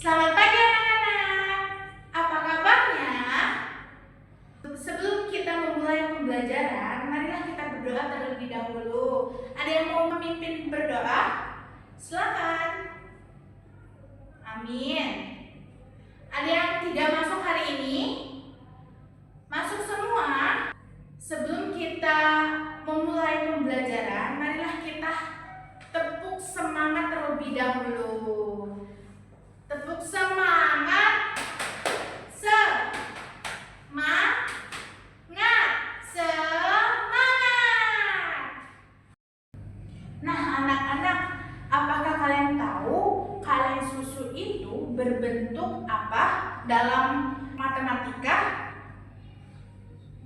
Selamat pagi anak-anak. Apa kabarnya? Sebelum kita memulai pembelajaran, marilah kita berdoa terlebih dahulu. Ada yang mau memimpin berdoa? Silakan. Amin. Ada yang tidak masuk hari ini? Masuk semua. Sebelum kita memulai pembelajaran, marilah kita tepuk semangat terlebih dahulu. Tepuk semangat. Semangat. Nah, anak-anak, apakah kalian tahu kaleng susu itu berbentuk apa dalam matematika?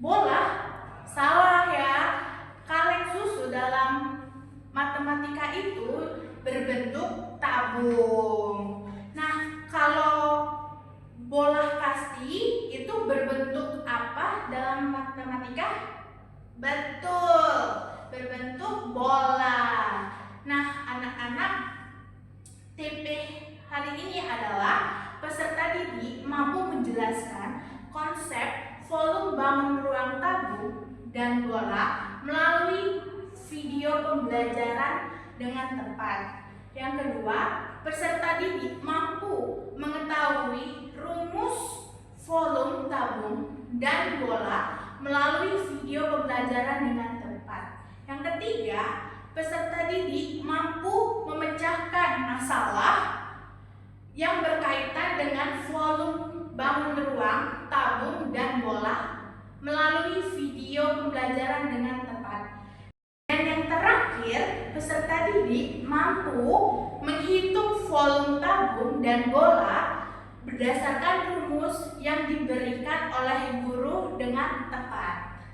Bola? Salah ya. Kaleng susu dalam matematika itu berbentuk tabung. Nah, kalau bola kasti itu berbentuk apa dalam matematika? Betul, berbentuk bola. Nah, anak-anak, TP hari ini adalah peserta didik mampu menjelaskan konsep volume bangun ruang tabung dan bola melalui video pembelajaran dengan tepat. Yang kedua, peserta didik mampu mengetahui rumus volume tabung dan bola melalui video pembelajaran dengan tepat. Yang ketiga, peserta didik mampu memecahkan masalah yang berkaitan dengan volume bangun ruang, tabung, dan bola melalui video pembelajaran dengan tepat. Dan yang terakhir, peserta didik mampu menghitung volume tabung dan bola berdasarkan rumus yang diberikan oleh guru dengan tepat.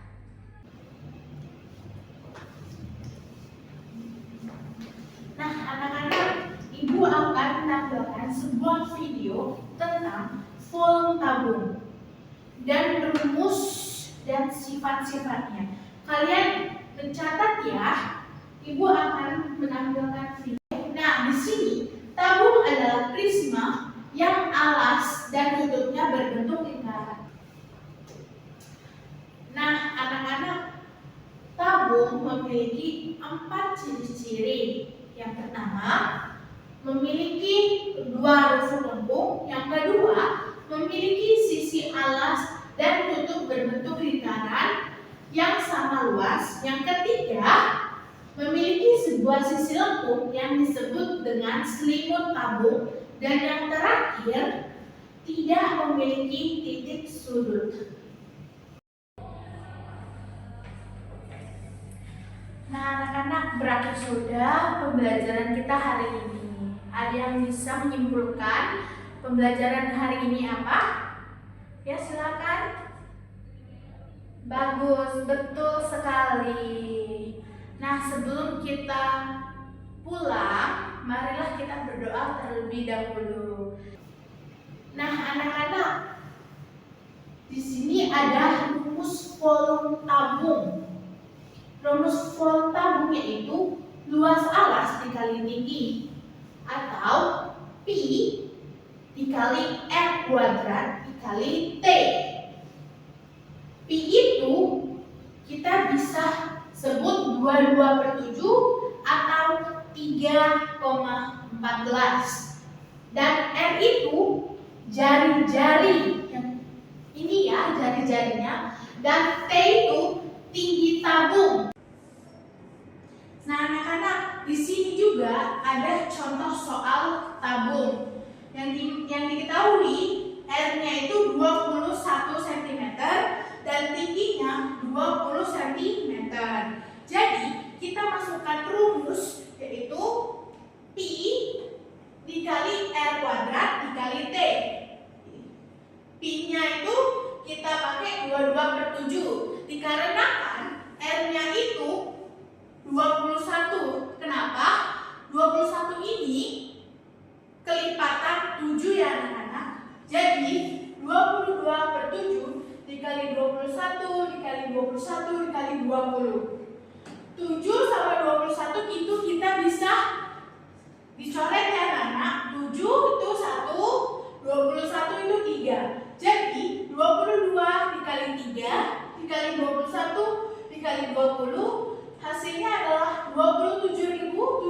Nah, anak-anak, Ibu akan menampilkan sebuah video tentang volume tabung dan rumus dan sifat-sifatnya. Kalian mencatat ya. Ibu akan menampilkan video. Nah, di sini tabung adalah prisma yang alas dan tutupnya berbentuk lingkaran. Nah, anak-anak, tabung memiliki 4 ciri-ciri. Yang pertama, memiliki 2 rufuk lengkung. Yang kedua, memiliki sisi alas dan tutup berbentuk lingkaran yang sama luas. Yang ketiga, memiliki sebuah sisi lengkung yang disebut dengan selimut tabung. Dan yang terakhir, tidak memiliki titik sudut. Nah, anak-anak, berakhir sudah pembelajaran kita hari ini. Ada yang bisa menyimpulkan pembelajaran hari ini apa? Ya, silakan. Bagus, betul sekali. Nah, sebelum kita pulang, marilah kita berdoa terlebih dahulu. Nah, anak-anak, di sini ada rumus volume tabung. Rumus volume tabung yaitu luas alas dikali tinggi atau Pi dikali R kuadrat dikali T. Pi itu kita bisa sebut 22/7 atau 3,14. Dan R itu jari-jari. Ini ya jari-jarinya. Dan T itu tinggi tabung. Nah, anak-anak, di sini juga ada contoh soal tabung. Yang diketahui R-nya itu 21 cm dan tingginya 20 cm. Jadi, kita masukkan rumus yaitu Pi dikali R kuadrat dikali T. Pi-nya itu kita pakai 22/7 dikarenakan R-nya itu 21. Kenapa? 21 ini kelipatan 7 ya anak-anak. Jadi 22/7 dikali 21 dikali 21 dikali 20. 7 sama 21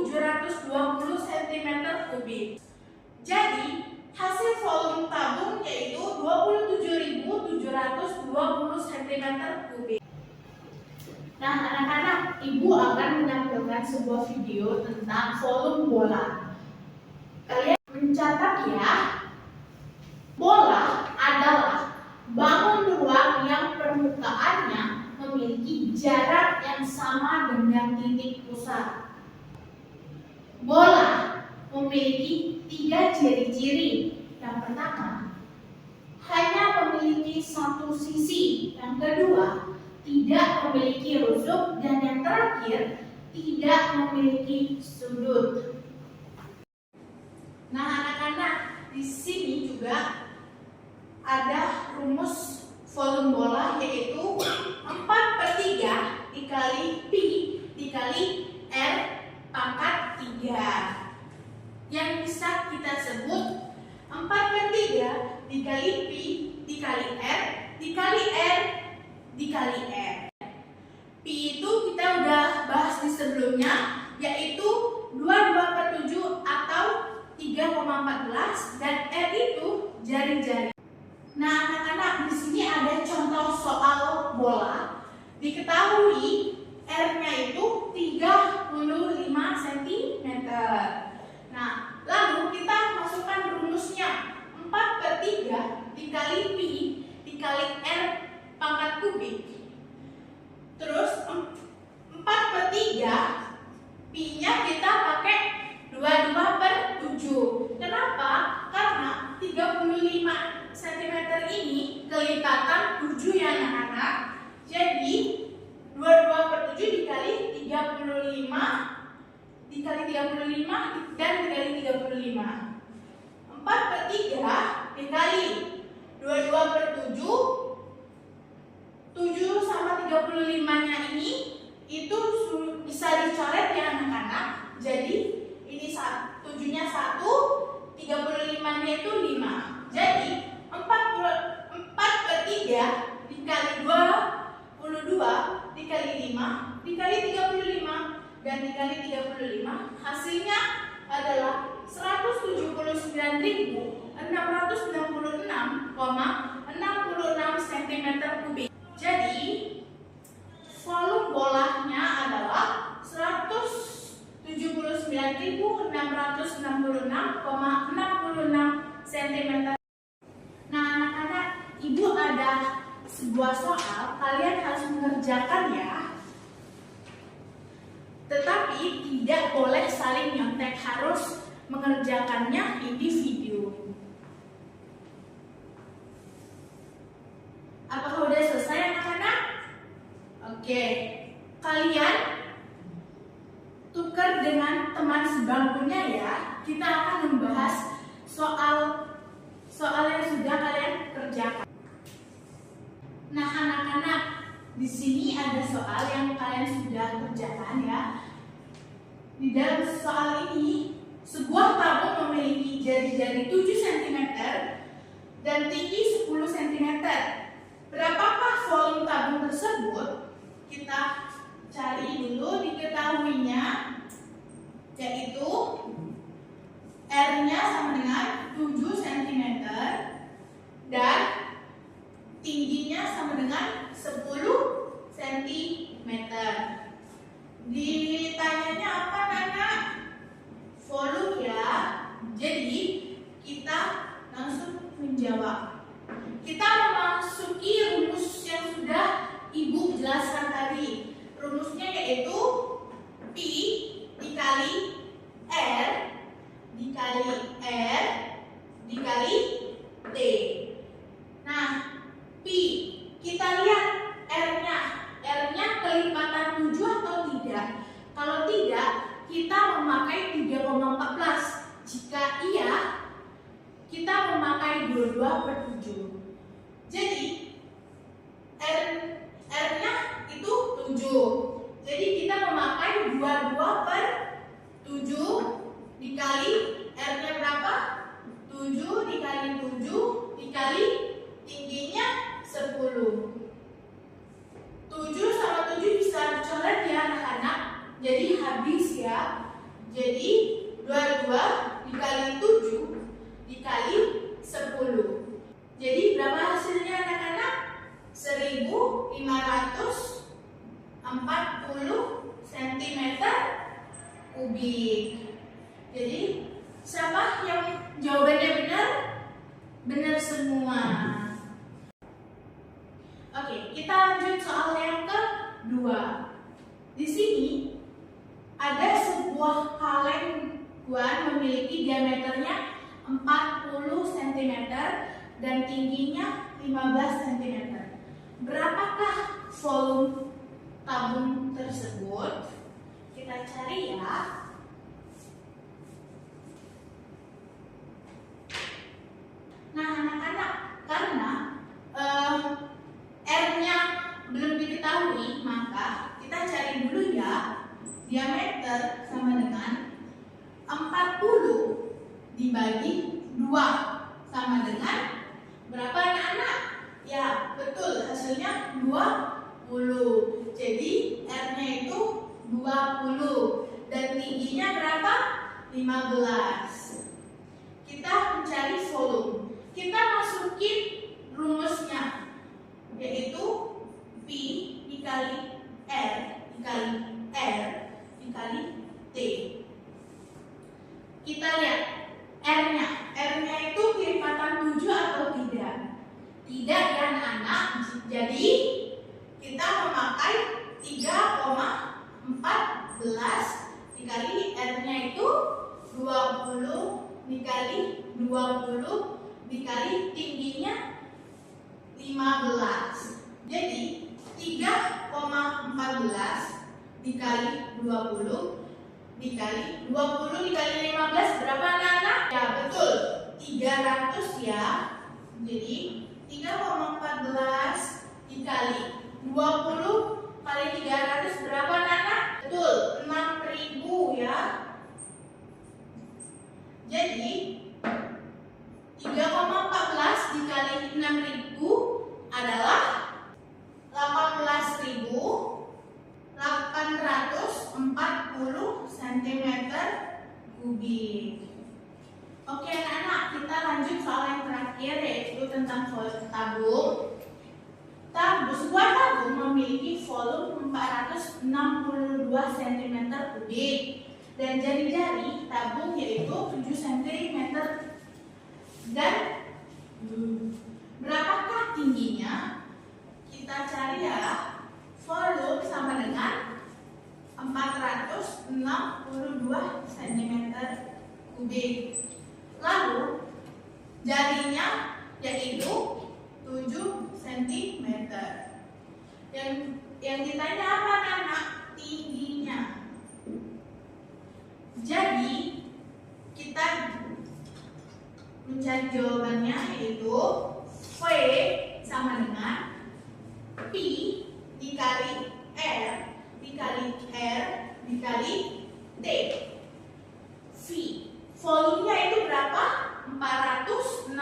720 cm kubik. Jadi, hasil volume tabung yaitu 27.720 cm kubik. Nah, anak-anak, Ibu akan menampilkan sebuah video tentang volume bola. Kalian mencatat ya. Bola adalah bangun ruang yang permukaannya memiliki jarak yang sama dengan titik pusat. Bola memiliki 3 ciri-ciri. Yang pertama, hanya memiliki satu sisi. Yang kedua, tidak memiliki rusuk, dan yang terakhir, tidak memiliki sudut. Nah, anak-anak, di sini juga ada rumus volume bola, yaitu 4/3 dikali pi dikali R pangkat 3. Yang bisa kita sebut 4/3 dikali pi dikali R dikali R dikali R. Pi itu kita udah bahas di sebelumnya, yaitu 22/7 atau 3,14, dan R itu jari-jari. Nah, anak-anak, di sini ada contoh soal bola. Diketahui R-nya itu 35 cm. Nah, lalu kita masukkan rumusnya 4/3 dikali pi dikali R pangkat kubik. Terus 4/3 pi-nya kita pakai 22/7. Kenapa? Karena 35 cm ini kelipatan 7 ya anak-anak. Jadi 22/7 dikali 35 dikali 35 dan dikali 35. 4/3 dikali 22/7, 7 sama 35-nya ini itu bisa dicoret ya anak-anak. Jadi ini 7-nya 1, 35-nya itu 5. Jadi 4/3 dikali 22 dikali 5 dikali 35 dan dikali 35, hasilnya adalah 176.666,66 cm kubik. Jadi volume bolanya adalah 179.666,66 cm. Nah, anak-anak, Ibu ada sebuah soal, kalian harus mengerjakan ya. Tetapi tidak boleh saling nyontek, harus mengerjakannya individu. Apakah sudah selesai anak-anak? Oke, kalian tukar dengan teman sebangkunya ya. Kita akan membahas soal yang sudah kalian kerjakan. Nah, anak-anak, di sini ada soal yang kalian sudah kerjakan ya. Di dalam soal ini, sebuah tabung memiliki jari-jari 7 cm dan tinggi 10 cm. Berapakah volume tabung tersebut? Kita cari dulu diketahuinya, yaitu R-nya sama dengan 7 cm dan tingginya sama dengan 10 cm. Ditanyanya apa, Nana? Volume ya. Jadi kita langsung menjawab. Kita memasuki rumus yang sudah Ibu jelaskan tadi. Rumusnya yaitu pi dikali R dikali R dikali T. Nah, pi, kita lihat R-nya kelipatan 7 atau tidak. Kalau tidak, kita memakai 3,14. Jika iya, kita memakai 22/7. Jadi R-nya itu 7. Jadi kita memakai 22/7 dikali R-nya berapa? 7 dikali 7 dikali tingginya 10. 7 sama 7 bisa dicoret ya anak-anak. Jadi habis ya. Jadi 22 dikali 7 dikali 10. Jadi berapa hasilnya anak-anak? 1540 cm kubik. Jadi siapa yang jawabannya benar? Benar semua. Oke, kita lanjut soal yang kedua. Di sini ada sebuah kaleng guan memiliki diameternya 40 cm dan tingginya 15 cm. Berapakah volume tabung tersebut? Kita cari ya. Nah, anak-anak, karena R-nya belum diketahui, maka kita cari dulu ya. Diameter sama dengan 40 dibagi 2 sama dengan berapa anak-anak? Ya, betul, hasilnya 20. Jadi R-nya itu 20 dan tingginya berapa? 15. Kita mencari volume. Kita masukin rumusnya, yaitu V dikali R dikali R dikali T. Kita lihat R-nya. R-nya itu kelipatan 7 atau tidak? Tidak ya anak-anak. Jadi kita memakai 3,14 dikali R-nya itu 20 dikali 20 dikali tingginya 15. Jadi 3,14 dikali 20 dikali 15 berapa anak-anak? Ya betul, 300 ya. Jadi 3,14 dikali 20 kali 300 berapa anak-anak? Betul, 6.000 ya. Jadi 3,14 dikali 6.000 adalah 18.840 cm kubik. Oke anak-anak, kita lanjut soal yang terakhir, yaitu tentang volume tabung. Sebuah tabung memiliki volume 462 cm kubik dan jari-jari tabung yaitu 7 cm. Dan berapakah tingginya? Kita cari ya. Volume sama dengan 462 cm kubik. Lalu jarinya yaitu 7 cm. Yang ditanya apa anak? Tingginya. Jadi kita mencari jawabannya, yaitu V sama dengan P dikali R dikali R dikali T. V volumenya itu berapa? 462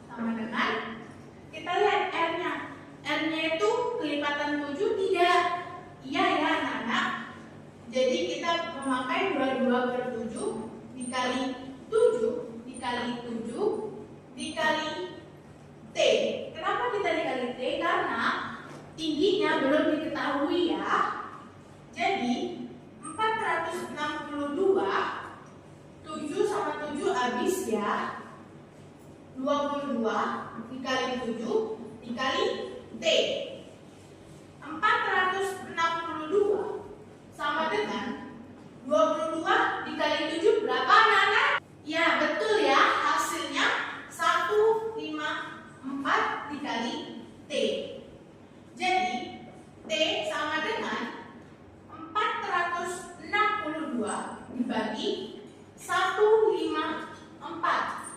sama dengan, kita lihat R-nya. R-nya itu kelipatan 7 tidak? Iya ya anak-anak. Jadi kita memakai 22/7 dikali 7 dikali 7 dikali T. Kenapa kita dikali T? Karena tingginya belum diketahui ya. Jadi 462, 7 sama 7 habis ya. 22 dikali 7 dikali T. 462 sama dengan 22 dikali 7 berapa anak-anak? Ya betul ya, hasilnya 154 dikali T. Jadi T sama dengan 462 dibagi 154.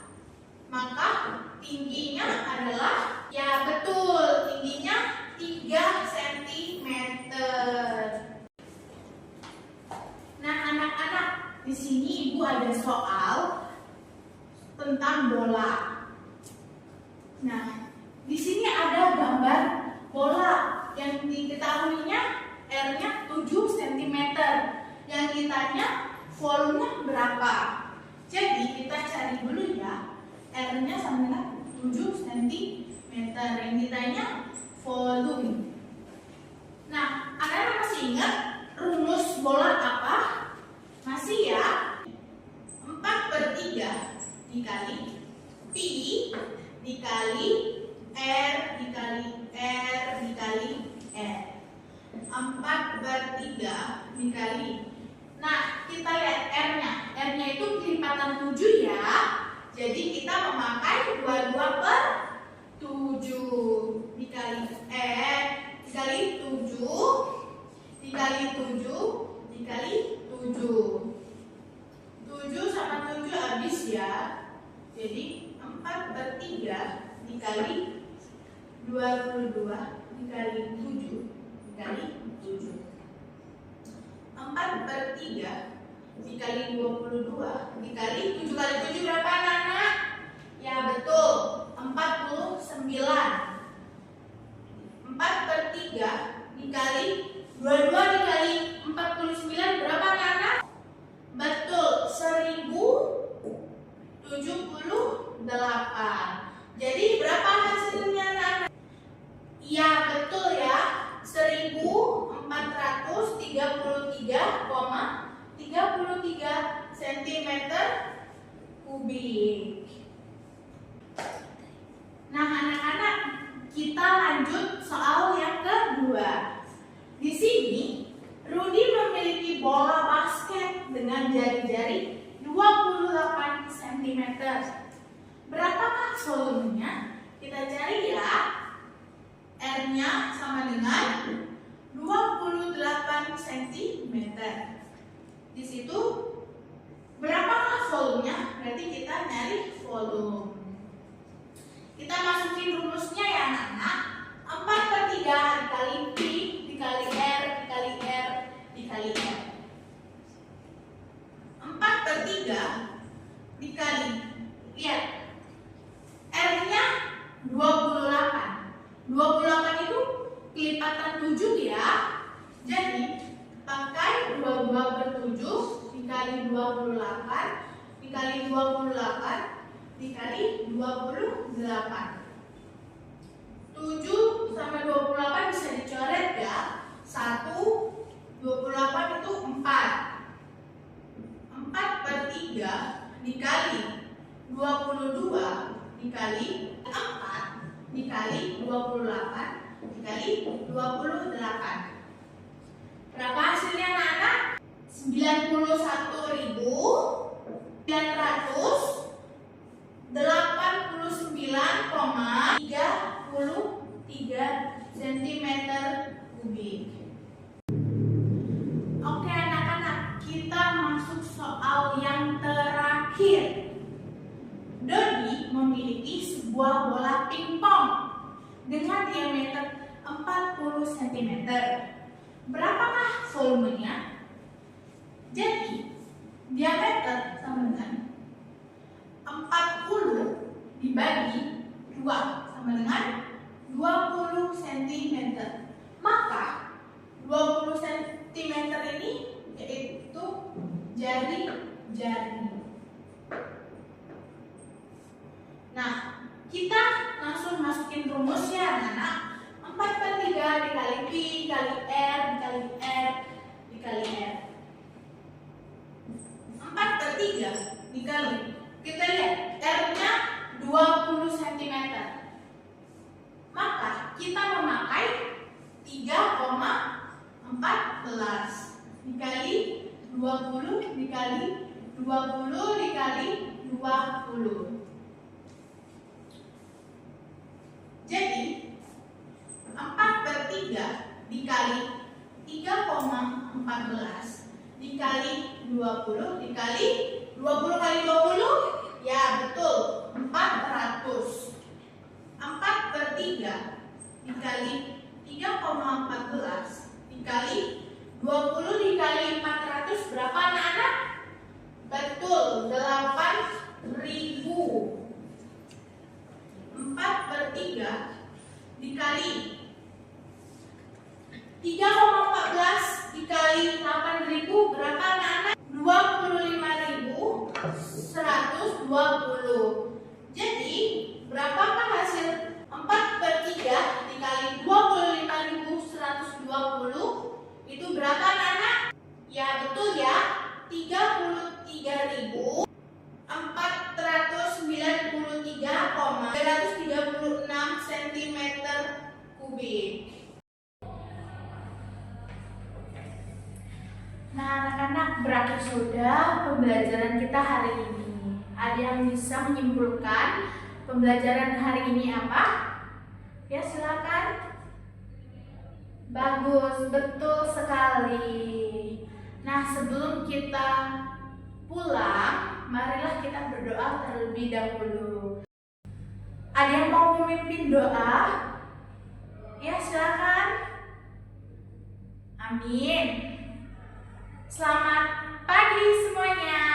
Maka tingginya adalah, ya betul, tingginya 3 cm. Nah anak-anak, di sini ibu ada soal tentang bola. Nah, di sini ada gambar bola yang diketahuinya R-nya 7 7 cm. Yang ditanya volumenya berapa. Jadi kita cari dulu ya. R-nya sama dengan 7 cm. Yang ditanya volume. Nah, anak-anak masih ingat rumus bola apa? Masih ya? 4/3 dikali P dikali R dikali R dikali R. 4/3 dikali. Nah, kita lihat R-nya. R-nya itu kelipatan 7 ya. Jadi kita memakai 22/7 dikali R dikali 7 dikali 7 dikali 7. 7 sama 7 habis ya. Jadi 4/3 dikali 22 dikali 7 dikali 7. 4/3 dikali 22 dikali 7 kali 7 berapa anak-anak? Ya betul, 49. 4/3 dikali 22 dikali 49 berapa anak-anak? Betul, 1078. Jadi berapa hasilnya anak-anak? Ya betul ya, 1433,33 cm kubik. Nah anak-anak, kita lanjut soal yang kedua. Di sini Rudy memiliki bola basket dengan jari-jari 28 cm. Berapakah volumenya? Kita cari ya. R-nya sama dengan 28 cm. Di situ berapakah volumenya? Berarti kita nyari volume. Kita masukin rumusnya ya anak-anak. 4/3 dikali P dikali R dikali R dikali R. 4/3 dikali, lihat, R-nya 28. 28 itu kelipatan 7 ya. Jadi pakai 22/7 dikali 28 dikali 28 dikali 28. 7 sama 28 bisa dicoret ya. 1, 28 itu 4. 4/3 dikali 22 dikali 4 dikali 28 dikali 28. Berapa hasilnya anak-anak? 91.989,33 cm kubik. Oke anak-anak, kita masuk soal yang terakhir. Dodi memiliki sebuah bola pingpong dengan diameter 40 cm. Berapakah volumenya? Jadi, diameter sama dengan 40 dibagi 2 sama dengan 20 cm. Maka 20 cm ini yaitu jari-jari. Nah, kita langsung masukin rumusnya anak-anak. 4/3 dikali P dikali R dikali R dikali R. 4/3 dikali, kita lihat R-nya 20 cm. Maka kita memakai 3,14 dikali 20 dikali 20 dikali 20. Jadi 4/3 dikali 3,14 dikali 20 dikali 20 kali 20, ya betul, 400. 4/3 dikali 3,14 dikali 20 dikali 400 berapa anak-anak? Betul, 8.000. 4/3 dikali 3,14 dikali kali 8.000 berapa anak-anak? 25.120. Jadi berapakah hasil 4/3 dikali 25.120? Itu berapa anak-anak? Ya betul ya, 33.493,336 cm kubik. Nah anak-anak, berakhir sudah pembelajaran kita hari ini. Ada yang bisa menyimpulkan pembelajaran hari ini apa? Ya silakan. Bagus, betul sekali. Nah sebelum kita pulang, marilah kita berdoa terlebih dahulu. Ada yang mau memimpin doa? Ya silakan. Amin. Selamat pagi semuanya.